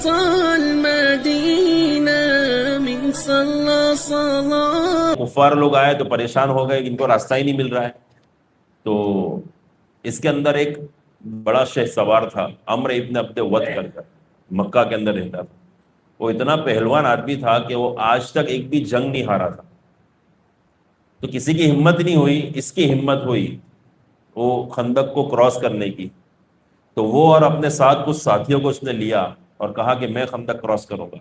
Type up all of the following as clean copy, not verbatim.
المدینہ من صلی صلاة. کفار لوگ آئے تو پریشان ہو گئے کہ ان کو راستہ ہی نہیں مل رہا ہے. تو اس کے اندر ایک بڑا شہ سوار تھا عمرو ابن عبد ود کر مکہ کے اندر رہتا تھا. وہ اتنا پہلوان آدمی تھا کہ وہ آج تک ایک بھی جنگ نہیں ہارا تھا. تو کسی کی ہمت نہیں ہوئی، اس کی ہمت ہوئی وہ خندق کو کراس کرنے کی. تو وہ اور اپنے ساتھ کچھ ساتھیوں کو اس نے لیا اور کہا کہ میں خندق کراس کروں گا.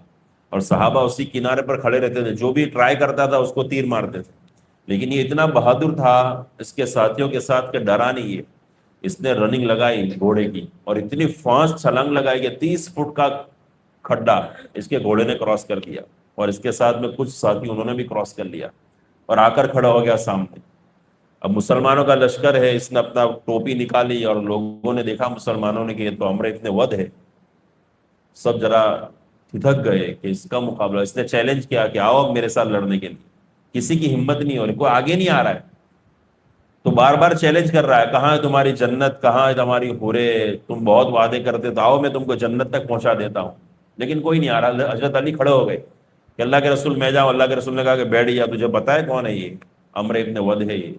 اور صحابہ اسی کنارے پر کھڑے رہتے تھے، جو بھی ٹرائی کرتا تھا اس کو تیر مارتے تھے. لیکن یہ اتنا بہادر تھا اس کے ساتھیوں کے ساتھ کہ ڈرا نہیں یہ. اس نے رننگ لگائی گھوڑے کی اور اتنی فاسٹ چھلانگ لگائی کہ 30 فٹ کا کھڈا اس کے گھوڑے نے کراس کر دیا. اور اس کے ساتھ میں کچھ ساتھی انہوں نے بھی کراس کر لیا اور آ کر کھڑا ہو گیا سامنے. اب مسلمانوں کا لشکر ہے، اس نے اپنا ٹوپی نکالی اور لوگوں نے دیکھا مسلمانوں نے کہ یہ تو عمرو ابن ود ہے. سب ذرا تھک گئے کہ اس کا مقابلہ. اس نے چیلنج کیا کہ آؤ اب میرے ساتھ لڑنے کے لیے. کسی کی ہمت نہیں ہو رہی، کوئی آگے نہیں آ رہا ہے. تو بار بار چیلنج کر رہا ہے، کہاں ہے تمہاری جنت، کہاں ہے تمہاری حورے، تم بہت وعدے کرتے تو آؤ میں تم کو جنت تک پہنچا دیتا ہوں. لیکن کوئی نہیں آ رہا. حضرت علی کھڑے ہو گئے کہ اللہ کے رسول میں جاؤں. اللہ کے رسول نے کہا کہ بیٹھ جا، تجھے پتا ہے کون ہے یہ؟ عمرو ابن ود ہے یہ.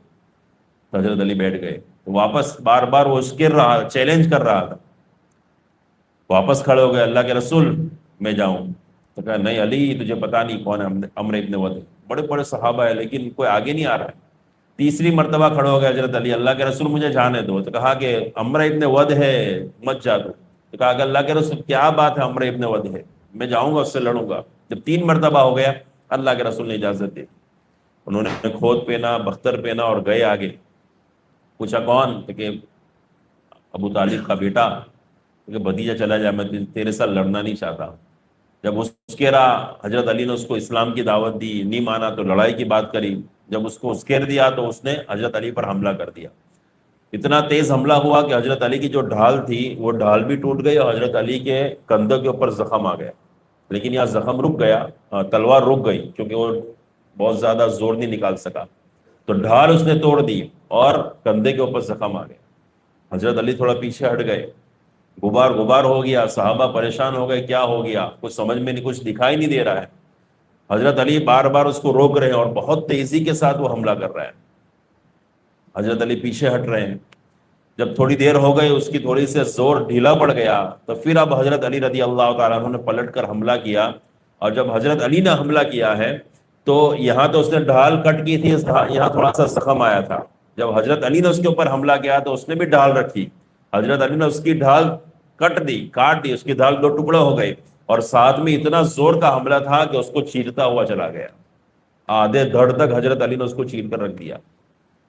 تو حضرت علی بیٹھ گئے. تو واپس بار بار وہ گر رہا، چیلنج کر رہا تھا. واپس کھڑے ہو گئے، اللہ کے رسول میں جاؤں. تو کہا نہیں علی تجھے پتا نہیں کون ہے عمرو ابن ود. بڑے بڑے صحابہ ہے لیکن کوئی آگے نہیں آ رہا ہے. تیسری مرتبہ کھڑے ہو گئے حضرت علی، اللہ کے رسول مجھے جانے دو. تو کہا کہ عمرو ابن ود ہے مت جا دو. تو کہا کہ اللہ کے رسول کیا بات ہے، عمرو ابن ود ہے، میں جاؤں گا اس سے لڑوں گا. جب 3 مرتبہ ہو گیا اللہ کے رسول نے اجازت دی. انہوں نے کھود پہنا، بختر پہنا اور گئے آگے. پوچھا کون؟ کہ ابو طالب کا بیٹا. کہ بھتیجا چلا جائے، میں تیرے ساتھ لڑنا نہیں چاہتا. جب اسکیرا حضرت علی نے اس کو اسلام کی دعوت دی، نہیں مانا تو لڑائی کی بات کری. جب اس کو اسکیر دیا تو اس نے حضرت علی پر حملہ کر دیا. اتنا تیز حملہ ہوا کہ حضرت علی کی جو ڈھال تھی وہ ڈھال بھی ٹوٹ گئی اور حضرت علی کے کندھوں کے اوپر زخم آ گیا. لیکن یہاں زخم رک گیا، تلوار رک گئی کیونکہ وہ بہت زیادہ زور نہیں نکال سکا. تو ڈھال اس نے توڑ دی اور کندھے کے اوپر زخم آ گیا. حضرت علی تھوڑا پیچھے ہٹ گئے. غبار غبار ہو گیا، صحابہ پریشان ہو گئے کیا ہو گیا، کچھ سمجھ میں نہیں، کچھ دکھائی نہیں دے رہا ہے. حضرت علی بار بار اس کو روک رہے ہیں اور بہت تیزی کے ساتھ وہ حملہ کر رہا ہے. حضرت علی پیچھے ہٹ رہے ہیں. جب تھوڑی دیر ہو گئی اس کی تھوڑی سے زور ڈھیلا پڑ گیا تو پھر اب حضرت علی رضی اللہ تعالیٰ عنہ نے پلٹ کر حملہ کیا. اور جب حضرت علی نے حملہ کیا ہے تو یہاں تو اس نے ڈھال کٹ کی تھی، یہاں تھوڑا سا زخم آیا تھا. جب حضرت علی نے اس کے اوپر حملہ کیا تو اس نے بھی ڈھال رکھی. حضرت علی نے اس کی ڈھال کاٹ دی، اس کی ڈھال 2 ٹکڑے ہو گئے. اور ساتھ میں اتنا زور کا حملہ تھا کہ اس کو چیرتا ہوا چلا گیا. آدھے دھڑ تک حضرت علی نے اس کو چیر کر رکھ دیا.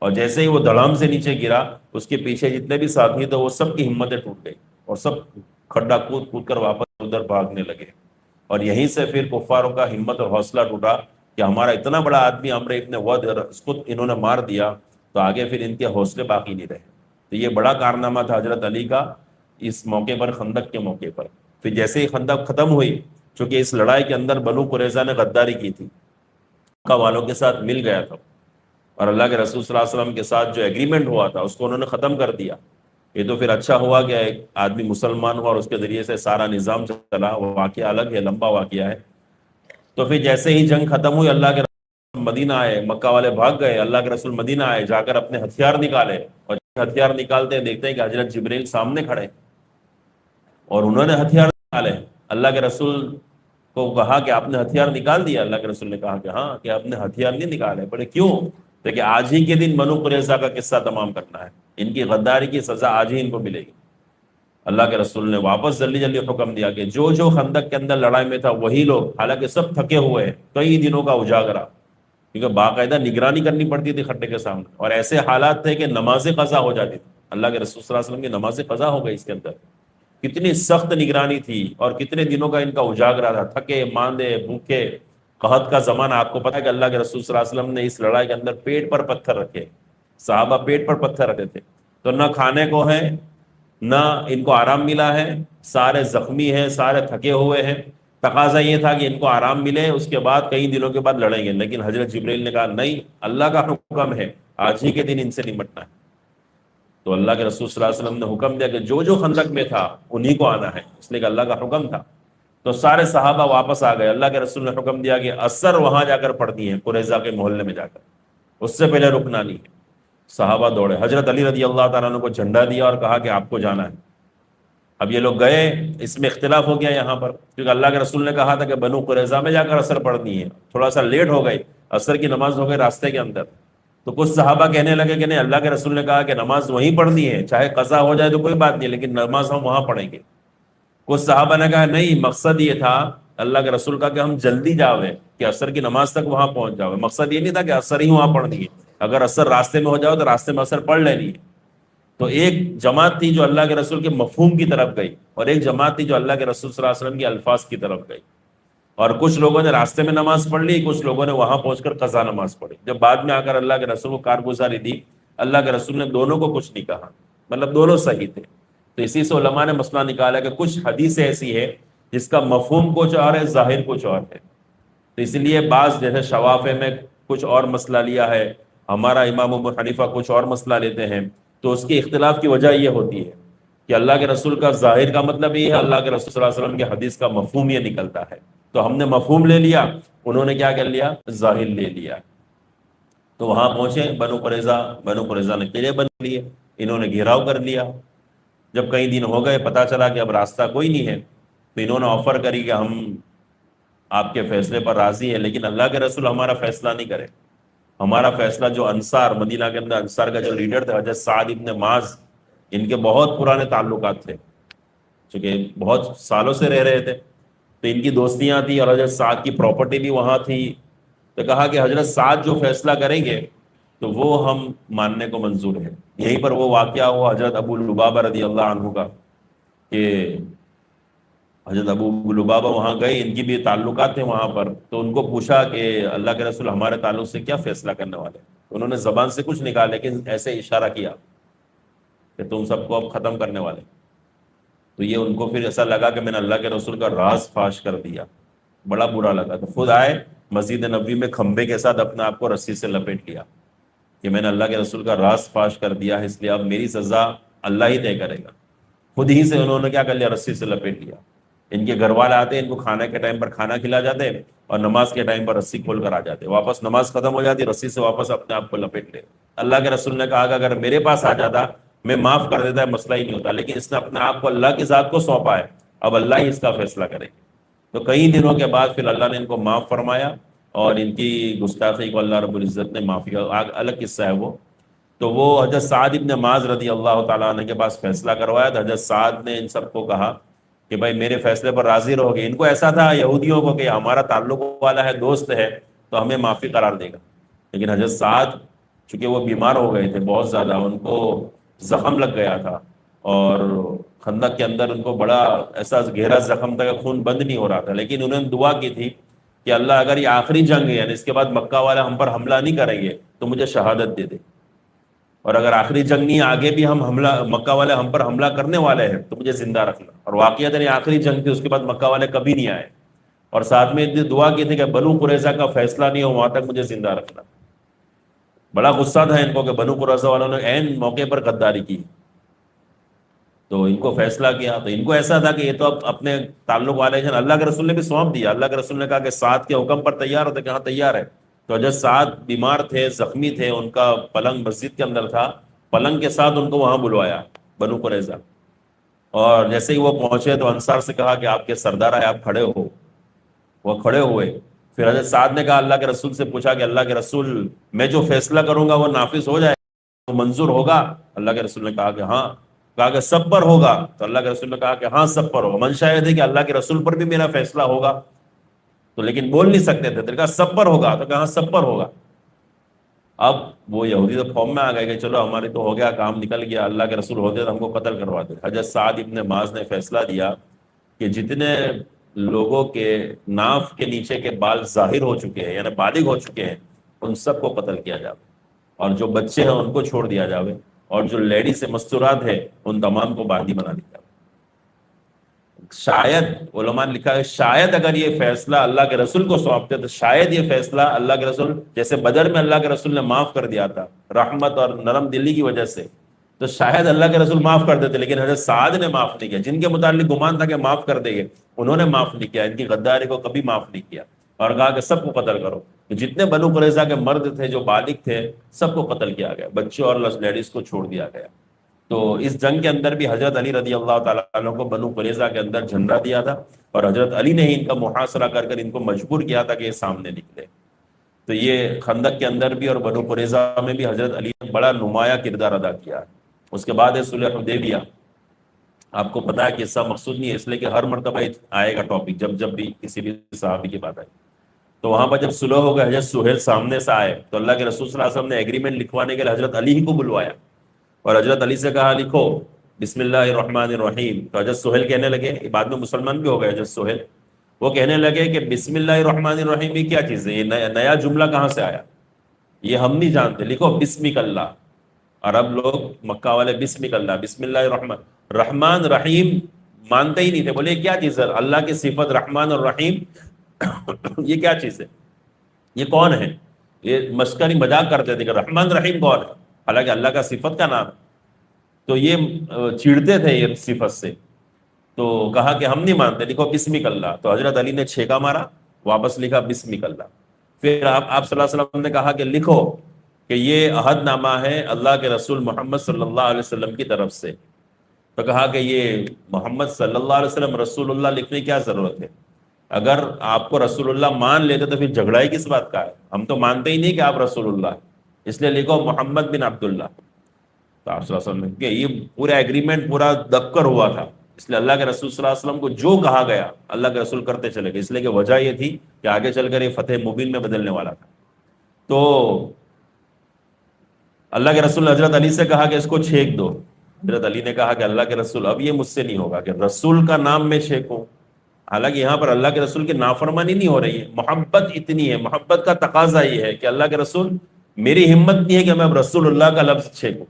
اور جیسے ہی وہ دھڑام سے نیچے گرا اس کے پیچھے جتنے بھی ساتھی تھے وہ سب کی ہمتیں ٹوٹ گئی اور سب کھڈا کود کود کر واپس ادھر بھاگنے لگے. اور یہیں سے پھر کفاروں کا ہمت اور حوصلہ ٹوٹا کہ ہمارا اتنا بڑا آدمی عمرو ابن ود، اس کو انہوں نے مار دیا تو آگے پھر ان کے حوصلے باقی نہیں رہے. تو یہ بڑا کارنامہ تھا حضرت علی کا اس موقع پر، خندق کے موقع پر. پھر جیسے ہی خندق ختم ہوئی، چونکہ اس لڑائی کے اندر بنو قریظہ نے غداری کی تھی، مکہ والوں کے ساتھ مل گیا تھا اور اللہ کے رسول صلی اللہ علیہ وسلم کے ساتھ جو ایگریمنٹ ہوا تھا اس کو انہوں نے ختم کر دیا. یہ تو پھر اچھا ہوا کہ ایک آدمی مسلمان ہوا اور اس کے ذریعے سے سارا نظام چلا. وہ واقعہ الگ ہے، لمبا واقعہ ہے. تو پھر جیسے ہی جنگ ختم ہوئی اللہ کے رسول مدینہ آئے، مکہ والے بھاگ گئے. اللہ کے رسول مدینہ آئے، جا کر اپنے ہتھیار نکالے اور ہتھیار نکالتے ہیں دیکھتے ہیں کہ حضرت جبریل سامنے کھڑے اور انہوں نے ہتھیار نکالے. اللہ کے رسول کو کہا کہ آپ نے ہتھیار نکال دیا. اللہ کے رسول نے کہا کہ ہاں، کہ آپ نے ہتھیار نہیں نکالے. بڑے کیوں؟ کہ آج ہی کے دن بنو قریظہ کا قصہ تمام کرنا ہے، ان کی غداری کی سزا آج ہی ان کو ملے گی. اللہ کے رسول نے واپس جلدی جلدی حکم دیا کہ جو جو خندق کے اندر لڑائی میں تھا وہی لوگ، حالانکہ سب تھکے ہوئے ہیں، کئی دنوں کا اجاگرا، کیونکہ باقاعدہ نگرانی کرنی پڑتی تھی کھڈے کے سامنے. اور ایسے حالات تھے کہ نمازیں قضا ہو جاتی تھی. اللہ کے رسول صلی اللہ علیہ وسلم کی نمازیں قضا ہو گئی اس کے اندر. کتنی سخت نگرانی تھی اور کتنے دنوں کا ان کا اجاگرا تھا، تھکے ماندے بھوکے. قحط کا زمانہ، آپ کو پتا ہے کہ اللہ کے رسول صلی اللہ علیہ وسلم نے اس لڑائی کے اندر پیٹ پر پتھر رکھے. صحابہ پیٹ پر پتھر رکھے تھے. تو نہ کھانے کو ہے نہ ان کو آرام ملا ہے، سارے زخمی ہیں، سارے تھکے ہوئے ہیں. تقاضا یہ تھا کہ ان کو آرام ملے، اس کے بعد کئی دنوں کے بعد لڑیں گے. لیکن حضرت جبریل نے کہا نہیں، اللہ کا حکم ہے، آج ہی کے دن ان سے نمٹنا ہے. تو اللہ کے رسول صلی اللہ علیہ وسلم نے حکم دیا کہ جو جو خندق میں تھا انہی کو آنا ہے، اس لیے کہ اللہ کا حکم تھا. تو سارے صحابہ واپس آ گئے. اللہ کے رسول نے حکم دیا کہ عصر وہاں جا کر پڑھنی ہے، قریظہ کے محلے میں جا کر، اس سے پہلے رکنا نہیں ہے. صحابہ دوڑے، حضرت علی رضی اللہ تعالیٰ عنہ کو جھنڈا دیا اور کہا کہ آپ کو جانا ہے. اب یہ لوگ گئے، اس میں اختلاف ہو گیا یہاں پر، کیونکہ اللہ کے رسول نے کہا تھا کہ بنو قریظہ میں جا کر عصر پڑھنی ہے. تھوڑا سا لیٹ ہو گئی، عصر کی نماز ہو گئی راستے کے اندر. تو کچھ صحابہ کہنے لگے کہ نہیں، اللہ کے رسول نے کہا کہ نماز وہیں پڑھنی ہے، چاہے قضا ہو جائے تو کوئی بات نہیں، لیکن نماز ہم وہاں پڑھیں گے. کچھ صحابہ نے کہا نہیں، مقصد یہ تھا اللہ کے رسول کا کہ ہم جلدی جاوے، کہ عصر کی نماز تک وہاں پہنچ جاوے. مقصد یہ نہیں تھا کہ عصر ہی وہاں پڑھنی ہے، اگر عصر راستے میں ہو جاؤ تو راستے میں عصر پڑھ لینی ہے. تو ایک جماعت تھی جو اللہ کے رسول کے مفہوم کی طرف گئی، اور ایک جماعت تھی جو اللہ کے رسول صلی اللہ علیہ وسلم کے الفاظ کی طرف گئی. اور کچھ لوگوں نے راستے میں نماز پڑھ لی، کچھ لوگوں نے وہاں پہنچ کر قضا نماز پڑھی. جب بعد میں آ کر اللہ کے رسول کو کارگزاری دی، اللہ کے رسول نے دونوں کو کچھ نہیں کہا، مطلب دونوں صحیح تھے. تو اسی سے علماء نے مسئلہ نکالا کہ کچھ حدیث ایسی ہے جس کا مفہوم کچھ اور ہے، ظاہر کچھ اور ہے. تو اس لیے بعض جیسے شوافع میں کچھ اور مسئلہ لیا ہے، ہمارا امام ابو حنیفہ کچھ اور مسئلہ لیتے ہیں. تو اس کے اختلاف کی وجہ یہ ہوتی ہے کہ اللہ کے رسول کا ظاہر کا مطلب یہ ہے، اللہ کے رسول صلی اللہ علیہ وسلم کے حدیث کا مفہوم یہ نکلتا ہے. تو ہم نے مفہوم لے لیا، انہوں نے کیا کر لیا، ظاہر لے لیا. تو وہاں پہنچے بنو قریظہ نے قلعے بن لیے، انہوں نے گھیراؤ کر لیا. جب کئی دن ہو گئے، پتہ چلا کہ اب راستہ کوئی نہیں ہے، تو انہوں نے آفر کری کہ ہم آپ کے فیصلے پر راضی ہیں، لیکن اللہ کے رسول ہمارا فیصلہ نہیں کرے. ہمارا فیصلہ جو انصار، مدینہ کے اندر انصار کا جو لیڈر تھا حضرت سعد ابن معاذ، ان کے بہت پرانے تعلقات تھے، چونکہ بہت سالوں سے رہ رہے تھے، تو ان کی دوستیاں تھیں اور حضرت سعد کی پراپرٹی بھی وہاں تھی. تو کہا کہ حضرت سعد جو فیصلہ کریں گے تو وہ ہم ماننے کو منظور ہے. یہیں پر وہ واقعہ ہوا حضرت ابو لبابہ رضی اللہ عنہ کا، کہ حضرت ابو لبابہ وہاں گئے، ان کی بھی تعلقات تھے وہاں پر. تو ان کو پوچھا کہ اللہ کے رسول ہمارے تعلق سے کیا فیصلہ کرنے والے؟ انہوں نے زبان سے کچھ نکالا، لیکن ایسے اشارہ کیا کہ تم سب کو اب ختم کرنے والے. تو یہ ان کو پھر ایسا لگا کہ میں نے اللہ کے رسول کا راز فاش کر دیا، بڑا برا لگا. تو خود آئے مسجد نبوی میں کھمبے کے ساتھ اپنے آپ کو رسی سے لپیٹ لیا کہ میں نے اللہ کے رسول کا راز فاش کر دیا ہے، اس لیے اب میری سزا اللہ ہی طے کرے گا. خود ہی سے انہوں نے کیا کر لیا، رسی سے لپیٹ لیا. ان کے گھر والے آتے، ان کو کھانے کے ٹائم پر کھانا کھلا جاتے، اور نماز کے ٹائم پر رسی کھول کر آ جاتے. واپس نماز ختم ہو جاتی، رسی سے واپس اپنے آپ کو لپیٹ لے. اللہ کے رسول نے کہا کہ اگر میرے پاس آ جاتا میں معاف کر دیتا، ہے مسئلہ ہی نہیں ہوتا، لیکن اس نے اپنے آپ کو اللہ کی ذات کو سونپا ہے، اب اللہ ہی اس کا فیصلہ کرے. تو کئی دنوں کے بعد پھر اللہ نے ان کو معاف فرمایا، اور ان کی گستاخی کو اللہ رب العزت نے معافی، الگ قصہ ہے وہ. تو وہ حضرت سعد ابن معاذ رضی اللہ تعالیٰ عنہ کے پاس فیصلہ کروایا. تو حضرت سعد نے ان سب کو کہا کہ بھائی میرے فیصلے پر راضی رہو گے. ان کو ایسا تھا یہودیوں کو کہ ہمارا تعلق والا ہے، دوست ہے، تو ہمیں معافی قرار دے گا. لیکن حضرت سعد چونکہ وہ بیمار ہو گئے تھے بہت زیادہ، ان کو زخم لگ گیا تھا، اور خندق کے اندر ان کو بڑا ایسا گہرا زخم تھا کہ خون بند نہیں ہو رہا تھا. لیکن انہوں نے دعا کی تھی کہ اللہ اگر یہ آخری جنگ ہے، یعنی اس کے بعد مکہ والے ہم پر حملہ نہیں کریں گے، تو مجھے شہادت دے دے. اور اگر آخری جنگ نہیں، آگے بھی ہم مکہ والے ہم پر حملہ کرنے والے ہیں، تو مجھے زندہ رکھنا. اور واقعات یہ آخری جنگ تھی، اس کے بعد مکہ والے کبھی نہیں آئے. اور ساتھ میں دعا کی تھی کہ بنو قریظہ کا فیصلہ نہیں ہو وہاں تک مجھے زندہ رکھنا. بڑا غصہ تھا ان کو کہ بنو قریظہ والوں نے عین موقع پر غداری کی. تو ان کو فیصلہ کیا، تو ان کو ایسا تھا کہ یہ تو اب اپنے تعلق والے ہیں. اللہ کے رسول نے بھی سونپ دیا. اللہ کے رسول نے کہا کہ سعد کے حکم پر تیار ہوتے، کہاں تیار ہے. تو حضرت سعد بیمار تھے، زخمی تھے، ان کا پلنگ مسجد کے اندر تھا، پلنگ کے ساتھ ان کو وہاں بلوایا بنو قریظہ. اور جیسے ہی وہ پہنچے تو انصار سے کہا کہ آپ کے سردار آئے، آپ کھڑے ہو. وہ کھڑے ہوئے. پھر حضرت سعد نے کہا، اللہ کے رسول سے پوچھا کہ اللہ کے رسول میں جو فیصلہ کروں گا وہ نافذ ہو جائے، وہ منظور ہوگا؟ اللہ کے رسول نے کہا کہ ہاں. کہا کہ سب پر ہوگا؟ تو اللہ کے رسول نے کہا کہ ہاں سب پر ہوگا. منشا یہ تھی کہ اللہ کے رسول پر بھی میرا فیصلہ ہوگا، تو لیکن بول نہیں سکتے تھے. تو کہا سب پر ہوگا، تو کہا سب پر ہوگا. اب وہ یہودی تو فارم میں آ گئے کہ چلو ہمارے تو ہو گیا، کام نکل گیا، اللہ کے رسول ہوتے تو ہم کو قتل کرواتے. حضرت سعد ابن معاذ نے فیصلہ دیا کہ جتنے لوگوں کے ناف کے نیچے کے بال ظاہر ہو چکے ہیں، یعنی بالغ ہو چکے ہیں، ان سب کو قتل کیا جائے، اور جو بچے ہیں ان کو چھوڑ دیا جائے، اور جو لیڈی سے مستورات ہیں ان تمام کو باندی بنا دیا جائے. شاید علماء نے لکھا ہے شاید اگر یہ فیصلہ اللہ کے رسول کو سونپتے تو شاید یہ فیصلہ اللہ کے رسول، جیسے بدر میں اللہ کے رسول نے معاف کر دیا تھا رحمت اور نرم دلی کی وجہ سے، تو شاید اللہ کے رسول معاف کر دیتے، لیکن حضرت سعد نے معاف نہیں کیا. جن کے متعلق گمان تھا کہ معاف کر دیں گے انہوں نے معاف نہیں کیا، ان کی غداری کو کبھی معاف نہیں کیا، اور کہا کہ سب کو قتل کرو. تو جتنے بنو قریظہ کے مرد تھے جو بالغ تھے سب کو قتل کیا گیا، بچوں اور لیڈیز کو چھوڑ دیا گیا. تو اس جنگ کے اندر بھی حضرت علی رضی اللہ تعالیٰ عنہ کو بنو قریظہ کے اندر جھنڈا دیا تھا، اور حضرت علی نے ہی ان کا محاصرہ کر کر ان کو مجبور کیا تھا کہ یہ سامنے نکلے. تو یہ خندق کے اندر بھی اور بنو قریظہ میں بھی حضرت علی نے بڑا نمایاں کردار ادا کیا ہے. اس کے بعد ہے صلح حدیبیہ. آپ کو پتا ہے کہ قصہ مقصود نہیں ہے، اس لیے کہ ہر مرتبہ آئے گا ٹاپک جب بھی کسی بھی صحابی کی بات آئی. تو وہاں پر جب صلح ہو گئے، حضرت سہیل سامنے سے آئے تو اللہ کے رسول صلی اللہ علیہ وسلم نے ایگریمنٹ لکھوانے کے لیے حضرت علی ہی کو بلوایا، اور حضرت علی سے کہا لکھو بسم اللہ الرحمن الرحیم. تو حضرت سہیل کہنے لگے، بعد میں مسلمان بھی ہو گئے حضرت سہیل، وہ کہنے لگے کہ بسم اللہ الرحمن الرحیم یہ کیا چیز ہے، یہ نیا جملہ کہاں سے آیا، یہ ہم نہیں جانتے، لکھو بسمک اللہ. عرب لوگ مکہ والے بسمک اللہ، بسم اللہ الرحمن رحمان رحیم مانتے ہی نہیں تھے. بولے کیا چیز ہے اللہ کی صفت رحمان اور رحیم، یہ کیا چیز ہے، یہ کون ہے. یہ مسکری مذاق کرتے تھے کہ رحمان رحیم کون ہے، حالانکہ اللہ کا صفت کا نام ہے. تو یہ چڑھتے تھے یہ صفت سے. تو کہا کہ ہم نہیں مانتے، لکھو بسمک اللہ. تو حضرت علی نے چھیکا مارا، واپس لکھا بسمک اللہ. پھر آپ صلی اللہ علیہ وسلم نے کہا کہ لکھو کہ یہ عہد نامہ ہے اللہ کے رسول محمد صلی اللہ علیہ وسلم کی طرف سے. تو کہا کہ یہ محمد صلی اللہ علیہ وسلم رسول اللہ لکھنے کی کیا ضرورت ہے، اگر آپ کو رسول اللہ مان لیتے تو پھر جھگڑا ہی کس بات کا ہے، ہم تو مانتے ہی نہیں کہ آپ رسول اللہ ہیں، اس لیے لکھو محمد بن عبداللہ. تو آپ صلی اللہ علیہ وسلم نے کہ یہ پورا ایگریمنٹ پورا دب کر ہوا تھا، اس لیے اللہ کے رسول صلی اللہ علیہ وسلم کو جو کہا گیا اللہ کے رسول کرتے چلے گئے، اس لیے کہ وجہ یہ تھی کہ آگے چل کر یہ فتح مبین میں بدلنے والا تھا. تو اللہ کے رسول نے حضرت علی سے کہا کہ اس کو چھینک دو. حضرت علی نے کہا کہ اللہ کے رسول اب یہ مجھ سے نہیں ہوگا کہ رسول کا نام میں چھینکوں. حالانکہ یہاں پر اللہ کے رسول کی نافرمانی نہیں ہو رہی ہے، محبت اتنی ہے، محبت کا تقاضا یہ ہے کہ اللہ کے رسول میری ہمت نہیں ہے کہ میں اب رسول اللہ کا لفظ چھینکوں.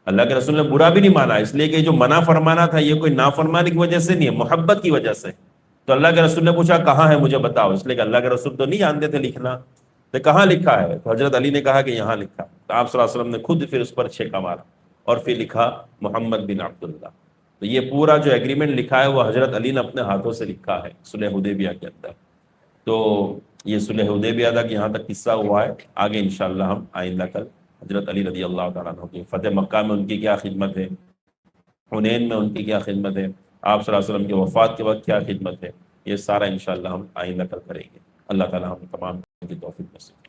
اللہ کے رسول نے برا بھی نہیں مانا، اس لیے کہ جو منع فرمانا تھا یہ کوئی نافرمانی کی وجہ سے نہیں ہے، محبت کی وجہ سے. تو اللہ کے رسول نے پوچھا کہاں ہے مجھے بتاؤ، اس لیے کہ اللہ کے رسول تو نہیں جانتے تھے لکھنا. تو کہاں لکھا ہے، تو حضرت علی نے کہا کہ یہاں لکھا. تو آپ صلی اللہ علیہ وسلم نے خود پھر اس پر چھیکا مارا اور پھر لکھا محمد بن عبداللہ. تو یہ پورا جو ایگریمنٹ لکھا ہے وہ حضرت علی نے اپنے ہاتھوں سے لکھا ہے صلح حدیبیہ کے اندر. تو یہ صلح حدیبیہ تک یہاں تک قصہ ہوا ہے. آگے انشاءاللہ ہم آئندہ کل حضرت علی رضی اللہ تعالیٰ عنہ کی فتح مکہ میں ان کی کیا خدمت ہے، حنین میں ان کی کیا خدمت ہے، آپ صلی اللہ علیہ وسلم کی وفات کے وقت کیا خدمت ہے، یہ سارا انشاءاللہ ہم آئندہ کل کریں گے. اللہ تعالیٰ ہم تمام کی توفیق نصیب